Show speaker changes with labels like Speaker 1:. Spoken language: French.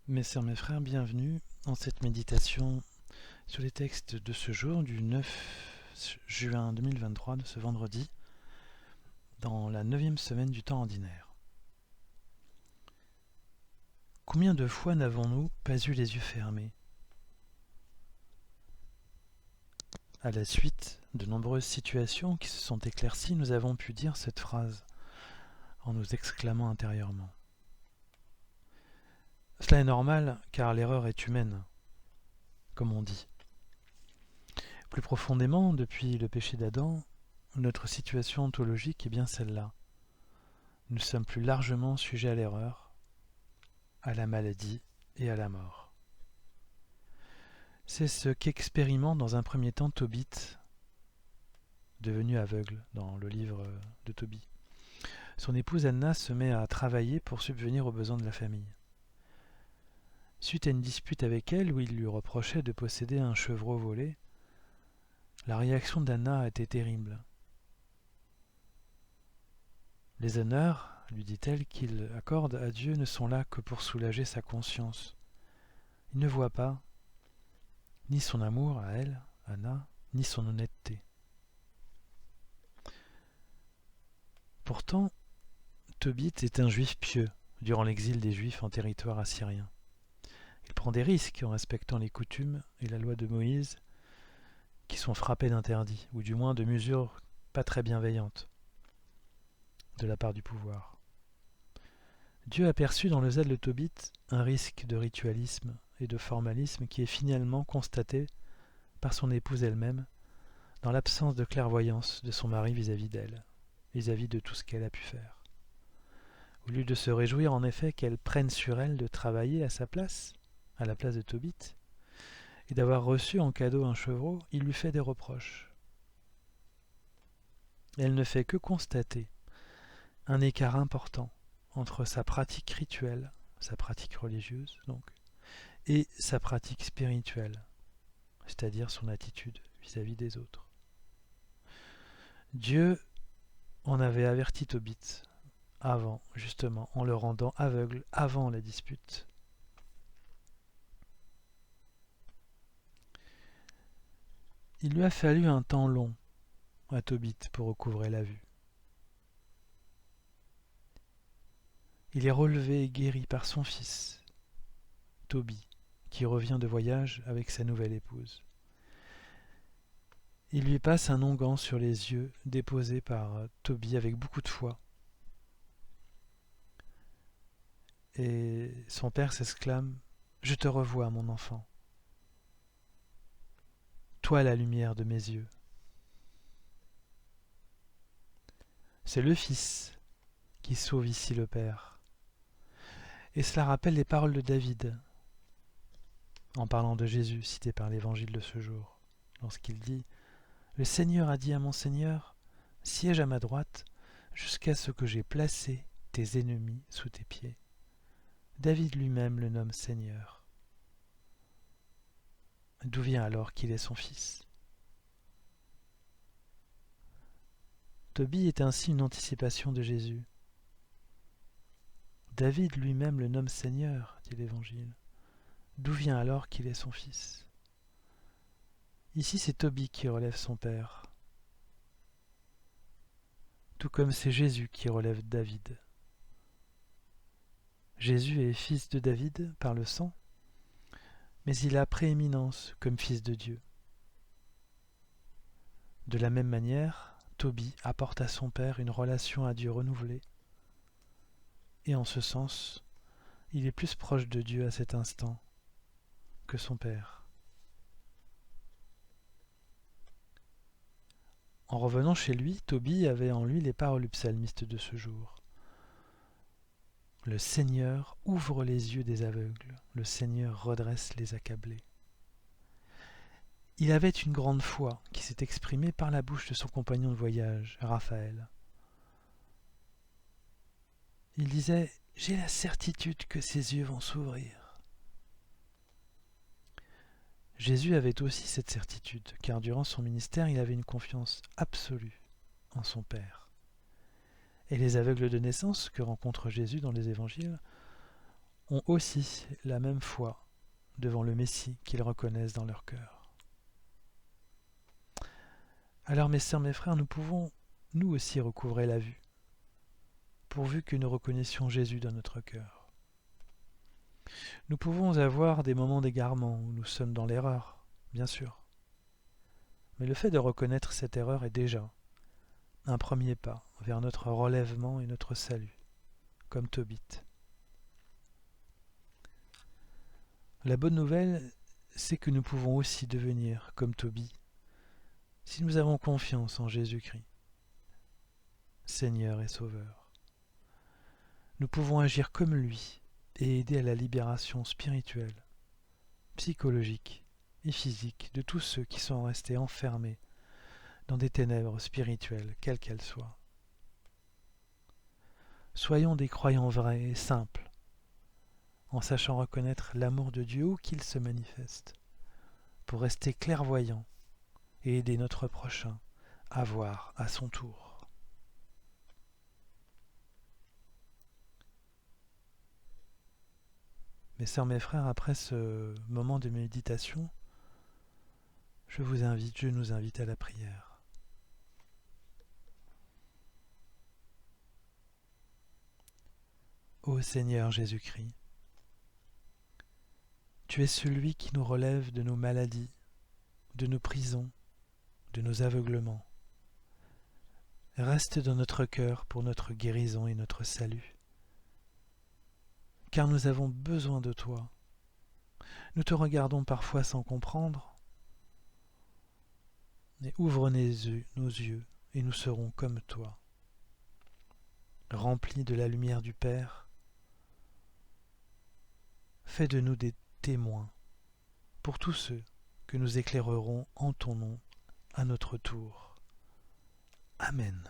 Speaker 1: Mes sœurs, mes frères, bienvenue dans cette méditation sur les textes de ce jour, du 9 juin 2023, de ce vendredi, dans la 9e semaine du temps ordinaire. Combien de fois n'avons-nous pas eu les yeux fermés? À la suite de nombreuses situations qui se sont éclaircies, nous avons pu dire cette phrase en nous exclamant intérieurement. Cela est normal car l'erreur est humaine, comme on dit. Plus profondément, depuis le péché d'Adam, notre situation ontologique est bien celle-là. Nous sommes plus largement sujets à l'erreur, à la maladie et à la mort. C'est ce qu'expérimente dans un premier temps Tobit, devenu aveugle dans le livre de Tobie. Son épouse Anna se met à travailler pour subvenir aux besoins de la famille. Suite à une dispute avec elle où il lui reprochait de posséder un chevreau volé, la réaction d'Anna a été terrible. Les honneurs, lui dit-elle, qu'il accorde à Dieu ne sont là que pour soulager sa conscience. Il ne voit pas ni son amour à elle, Anna, ni son honnêteté. Pourtant, Tobit est un juif pieux durant l'exil des Juifs en territoire assyrien. Il prend des risques en respectant les coutumes et la loi de Moïse qui sont frappées d'interdits, ou du moins de mesures pas très bienveillantes de la part du pouvoir. Dieu a perçu dans le zèle de Tobit un risque de ritualisme et de formalisme qui est finalement constaté par son épouse elle-même dans l'absence de clairvoyance de son mari vis-à-vis d'elle, vis-à-vis de tout ce qu'elle a pu faire. Au lieu de se réjouir en effet qu'elle prenne sur elle de travailler à sa place, à la place de Tobit, et d'avoir reçu en cadeau un chevreau, il lui fait des reproches. Elle ne fait que constater un écart important entre sa pratique rituelle, sa pratique religieuse donc, et sa pratique spirituelle, c'est-à-dire son attitude vis-à-vis des autres. Dieu en avait averti Tobit avant, justement, en le rendant aveugle avant la dispute. Il lui a fallu un temps long à Tobit pour recouvrer la vue. Il est relevé et guéri par son fils, Tobie, qui revient de voyage avec sa nouvelle épouse. Il lui passe un onguent sur les yeux, déposé par Tobie avec beaucoup de foi. Et son père s'exclame « Je te revois, mon enfant. Toi la lumière de mes yeux. » C'est le Fils qui sauve ici le Père. Et cela rappelle les paroles de David, en parlant de Jésus, cité par l'Évangile de ce jour, lorsqu'il dit « Le Seigneur a dit à mon Seigneur, siège à ma droite, jusqu'à ce que j'aie placé tes ennemis sous tes pieds. » David lui-même le nomme Seigneur. D'où vient alors qu'il est son fils? Tobie est ainsi une anticipation de Jésus. David lui-même le nomme Seigneur, dit l'Évangile. D'où vient alors qu'il est son fils? Ici, c'est Tobie qui relève son père, tout comme c'est Jésus qui relève David. Jésus est fils de David par le sang, mais il a prééminence comme fils de Dieu. De la même manière, Tobie apporte à son père une relation à Dieu renouvelée, et en ce sens, il est plus proche de Dieu à cet instant que son père. En revenant chez lui, Tobie avait en lui les paroles du psalmiste de ce jour. Le Seigneur ouvre les yeux des aveugles, le Seigneur redresse les accablés. Il avait une grande foi qui s'est exprimée par la bouche de son compagnon de voyage, Raphaël. Il disait « J'ai la certitude que ses yeux vont s'ouvrir. » Jésus avait aussi cette certitude, car durant son ministère, il avait une confiance absolue en son Père. Et les aveugles de naissance que rencontre Jésus dans les évangiles ont aussi la même foi devant le Messie qu'ils reconnaissent dans leur cœur. Alors mes sœurs, mes frères, nous pouvons nous aussi recouvrer la vue, pourvu que nous reconnaissions Jésus dans notre cœur. Nous pouvons avoir des moments d'égarement où nous sommes dans l'erreur, bien sûr. Mais le fait de reconnaître cette erreur est déjà un premier pas vers notre relèvement et notre salut, comme Tobit. La bonne nouvelle, c'est que nous pouvons aussi devenir comme Tobit, si nous avons confiance en Jésus-Christ, Seigneur et Sauveur. Nous pouvons agir comme lui et aider à la libération spirituelle, psychologique et physique de tous ceux qui sont restés enfermés dans des ténèbres spirituelles, quelles qu'elles soient. Soyons des croyants vrais et simples, en sachant reconnaître l'amour de Dieu où qu'il se manifeste, pour rester clairvoyants et aider notre prochain à voir à son tour. Mes sœurs, mes frères, après ce moment de méditation, je nous invite à la prière. Ô Seigneur Jésus-Christ, tu es celui qui nous relève de nos maladies, de nos prisons, de nos aveuglements. Reste dans notre cœur pour notre guérison et notre salut. Car nous avons besoin de toi. Nous te regardons parfois sans comprendre, mais ouvre nos yeux et nous serons comme toi, remplis de la lumière du Père. Fais de nous des témoins pour tous ceux que nous éclairerons en ton nom à notre tour. Amen.